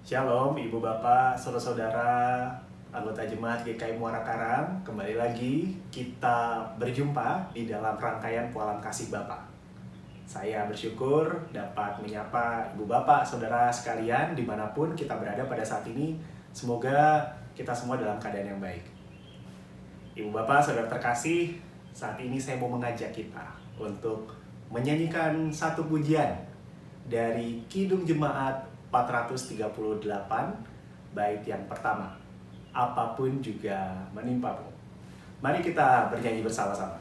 Shalom Ibu Bapak, Saudara-saudara, anggota Jemaat GKI Muara Karang. Kembali lagi kita berjumpa di dalam rangkaian Pualam Kasih Bapa. Saya bersyukur dapat menyapa Ibu Bapak, Saudara sekalian dimanapun kita berada pada saat ini. Semoga kita semua dalam keadaan yang baik. Ibu Bapak, Saudara terkasih, saat ini saya mau mengajak kita untuk menyanyikan satu pujian dari Kidung Jemaat 438, bait yang pertama, apapun juga menimpamu. Mari kita bernyanyi bersama-sama.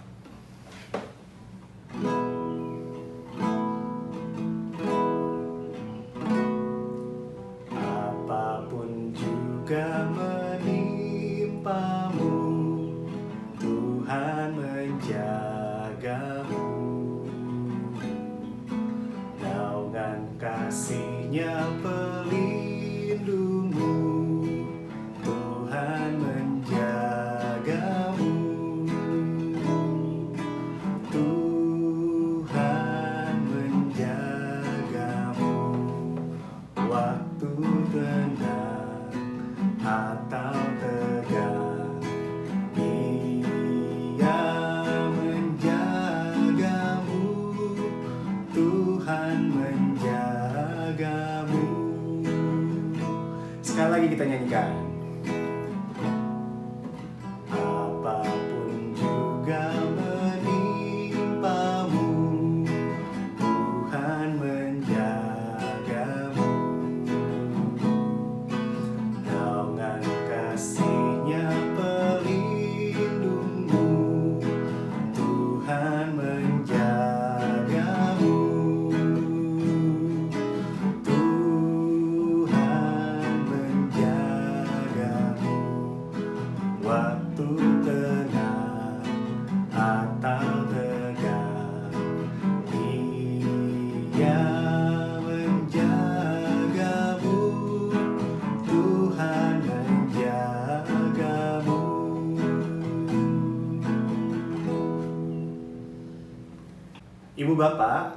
Apapun juga menimpamu, Tuhan menjagamu. Naungan kasih-Nya pelindungmu, Tuhan menjagamu. Tuhan menjagamu waktu tenang atau tegang. Dia menjagamu, Tuhan menjagamu. Sekali lagi kita nyanyikan. Apapun juga menimpamu, Tuhan menjagamu. Naungan kasih-Nya pelindungmu, Tuhan menjagamu. Tuhan menjagamu waktu tenang atau tegang. Dia menjagamu, Tuhan menjagamu. Ibu Bapak,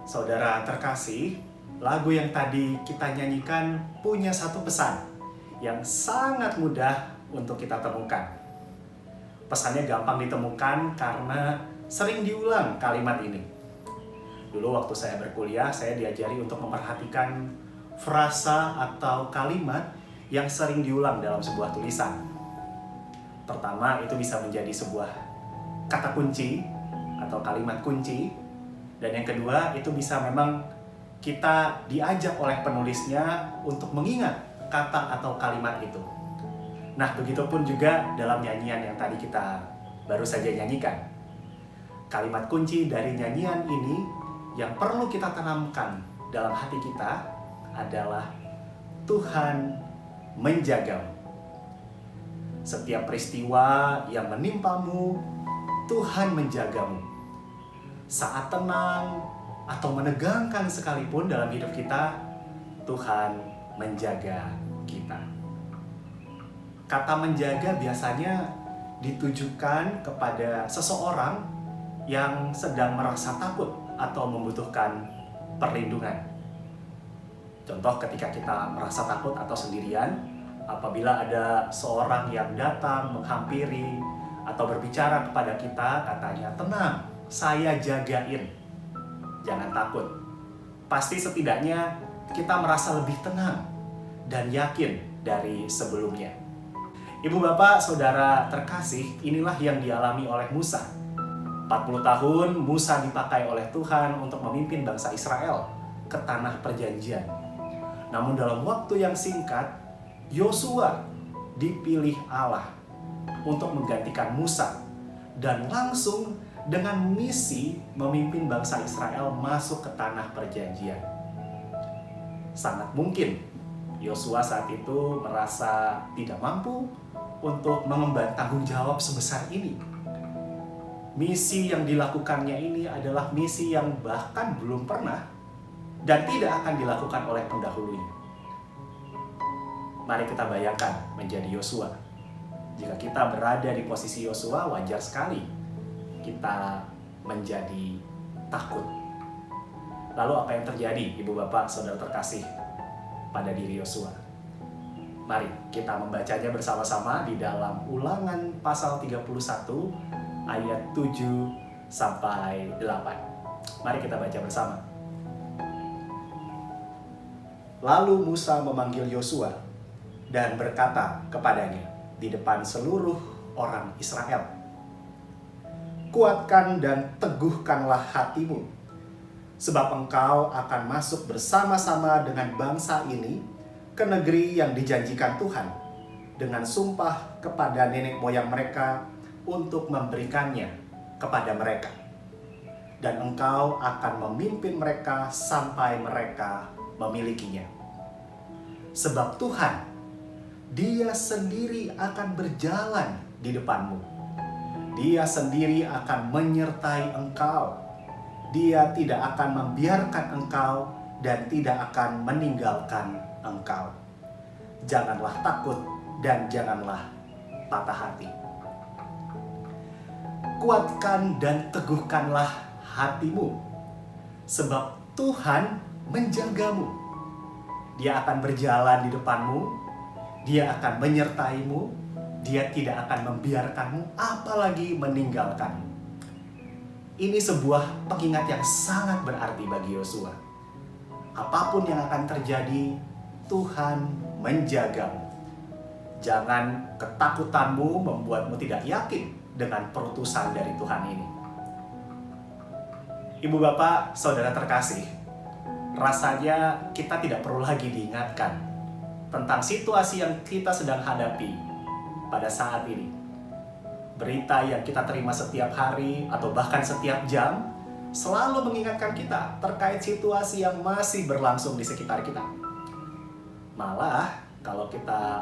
Saudara terkasih, lagu yang tadi kita nyanyikan punya satu pesan yang sangat mudah untuk kita temukan. Pesannya gampang ditemukan karena sering diulang kalimat ini. Dulu waktu saya berkuliah, saya diajari untuk memperhatikan frasa atau kalimat yang sering diulang dalam sebuah tulisan. Pertama, itu bisa menjadi sebuah kata kunci atau kalimat kunci. Dan yang kedua, itu bisa memang kita diajak oleh penulisnya untuk mengingat kata atau kalimat itu. Nah, begitupun juga dalam nyanyian yang tadi kita baru saja nyanyikan. Kalimat kunci dari nyanyian ini yang perlu kita tanamkan dalam hati kita adalah Tuhan menjagamu. Setiap peristiwa yang menimpamu, Tuhan menjagamu. Saat tenang atau menegangkan sekalipun dalam hidup kita, Tuhan menjaga kita. Kata menjaga biasanya ditujukan kepada seseorang yang sedang merasa takut atau membutuhkan perlindungan. Contoh ketika kita merasa takut atau sendirian, apabila ada seorang yang datang menghampiri atau berbicara kepada kita, katanya, "Tenang, saya jagain. Jangan takut." Pasti setidaknya kita merasa lebih tenang dan yakin dari sebelumnya. Ibu Bapak, Saudara terkasih, inilah yang dialami oleh Musa. 40 tahun Musa dipakai oleh Tuhan untuk memimpin bangsa Israel ke tanah perjanjian. Namun dalam waktu yang singkat, Yosua dipilih Allah untuk menggantikan Musa dan langsung dengan misi memimpin bangsa Israel masuk ke tanah perjanjian. Sangat mungkin Yosua saat itu merasa tidak mampu untuk mengemban tanggung jawab sebesar ini. Misi yang dilakukannya ini adalah misi yang bahkan belum pernah dan tidak akan dilakukan oleh pendahulunya. Mari kita bayangkan menjadi Yosua. Jika kita berada di posisi Yosua, wajar sekali kita menjadi takut. Lalu apa yang terjadi, Ibu Bapak, Saudara terkasih, pada diri Yosua? Mari kita membacanya bersama-sama di dalam Ulangan pasal 31 ayat 7 sampai 8. Mari kita baca bersama. Lalu Musa memanggil Yosua dan berkata kepadanya di depan seluruh orang Israel, "Kuatkan dan teguhkanlah hatimu, sebab engkau akan masuk bersama-sama dengan bangsa ini ke negeri yang dijanjikan Tuhan dengan sumpah kepada nenek moyang mereka untuk memberikannya kepada mereka. Dan engkau akan memimpin mereka sampai mereka memilikinya. Sebab Tuhan, Dia sendiri akan berjalan di depanmu. Dia sendiri akan menyertai engkau. Dia tidak akan membiarkan engkau dan tidak akan meninggalkan engkau. Janganlah takut dan janganlah patah hati." Kuatkan dan teguhkanlah hatimu, sebab Tuhan menjagamu. Dia akan berjalan di depanmu, Dia akan menyertaimu, Dia tidak akan membiarkanmu, apalagi meninggalkanmu. Ini sebuah pengingat yang sangat berarti bagi Yosua. Apapun yang akan terjadi, Tuhan menjagamu. Jangan ketakutanmu membuatmu tidak yakin dengan perutusan dari Tuhan ini. Ibu bapak, saudara terkasih, rasanya kita tidak perlu lagi diingatkan tentang situasi yang kita sedang hadapi pada saat ini. Berita yang kita terima setiap hari atau bahkan setiap jam selalu mengingatkan kita terkait situasi yang masih berlangsung di sekitar kita. Malah kalau kita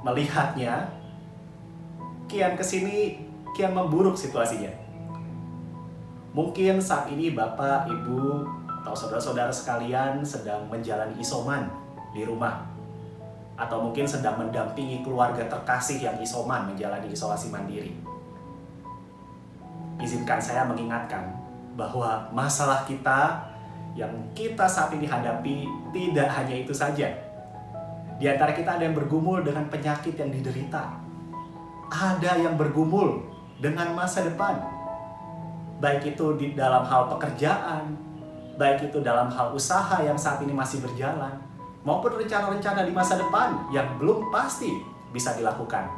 melihatnya, kian kesini kian memburuk situasinya. Mungkin saat ini Bapak, Ibu, atau saudara-saudara sekalian sedang menjalani isoman di rumah. Atau mungkin sedang mendampingi keluarga terkasih yang isoman menjalani isolasi mandiri. Izinkan saya mengingatkan bahwa masalah kita yang kita saat ini hadapi tidak hanya itu saja. Di antara kita ada yang bergumul dengan penyakit yang diderita. Ada yang bergumul dengan masa depan. Baik itu di dalam hal pekerjaan, baik itu dalam hal usaha yang saat ini masih berjalan, maupun rencana-rencana di masa depan yang belum pasti bisa dilakukan.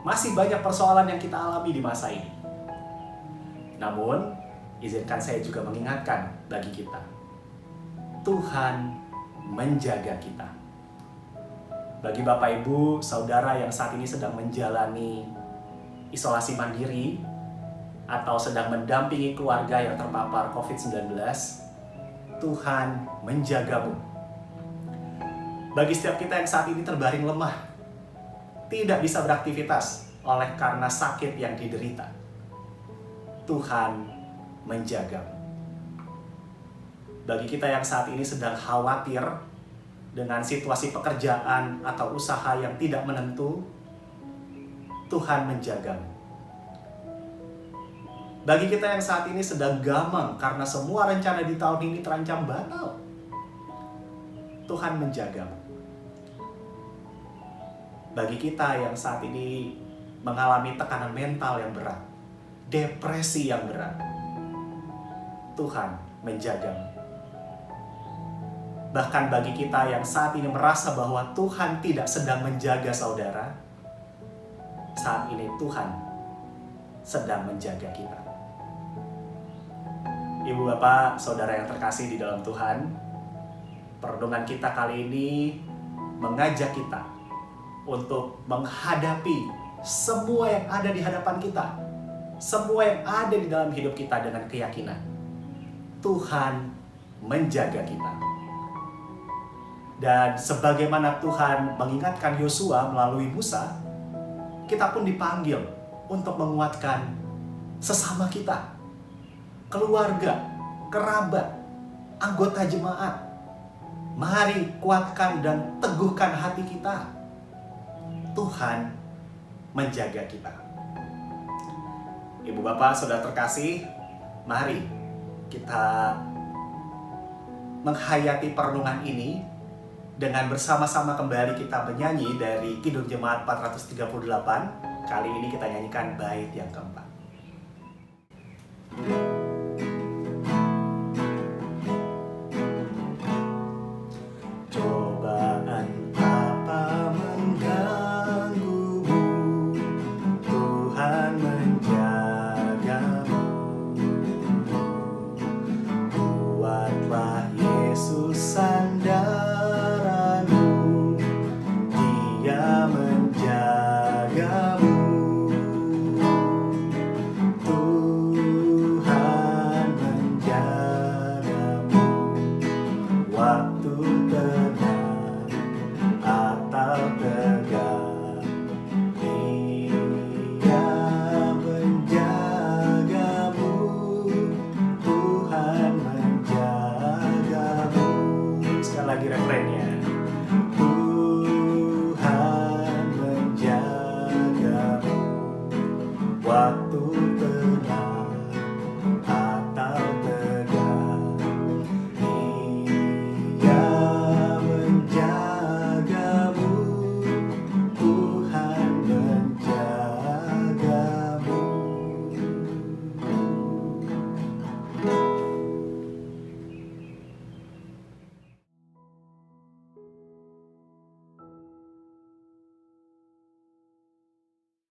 Masih banyak persoalan yang kita alami di masa ini. Namun, izinkan saya juga mengingatkan bagi kita, Tuhan menjaga kita. Bagi Bapak, Ibu, Saudara yang saat ini sedang menjalani isolasi mandiri atau sedang mendampingi keluarga yang terpapar COVID-19, Tuhan menjagamu. Bagi setiap kita yang saat ini terbaring lemah, tidak bisa beraktivitas oleh karena sakit yang diderita, Tuhan menjagamu. Bagi kita yang saat ini sedang khawatir dengan situasi pekerjaan atau usaha yang tidak menentu, Tuhan menjagamu. Bagi kita yang saat ini sedang gamang karena semua rencana di tahun ini terancam batal, Tuhan menjagamu. Bagi kita yang saat ini mengalami tekanan mental yang berat, depresi yang berat, Tuhan menjagamu. Bahkan bagi kita yang saat ini merasa bahwa Tuhan tidak sedang menjaga saudara, saat ini Tuhan sedang menjaga kita. Ibu, Bapak, Saudara yang terkasih di dalam Tuhan, perenungan kita kali ini mengajak kita untuk menghadapi semua yang ada di hadapan kita, semua yang ada di dalam hidup kita dengan keyakinan Tuhan menjaga kita. Dan sebagaimana Tuhan mengingatkan Yosua melalui Musa, kita pun dipanggil untuk menguatkan sesama kita, keluarga, kerabat, anggota jemaat. Mari kuatkan dan teguhkan hati kita. Tuhan menjaga kita. Ibu, Bapak, Saudara terkasih, mari kita menghayati perenungan ini dengan bersama-sama kembali kita menyanyi dari Kidung Jemaat 438. Kali ini kita nyanyikan bait yang keempat. Cobaan apa mengganggumu, Tuhan menjagamu. Buatlah Yesus sandaranmu, Dia menjagamu. Tuhan menjagamu waktu tenang atau tegang. Dia menjagamu, Tuhan menjagamu. Sekali lagi refrennya. Tuhan menjagamu waktu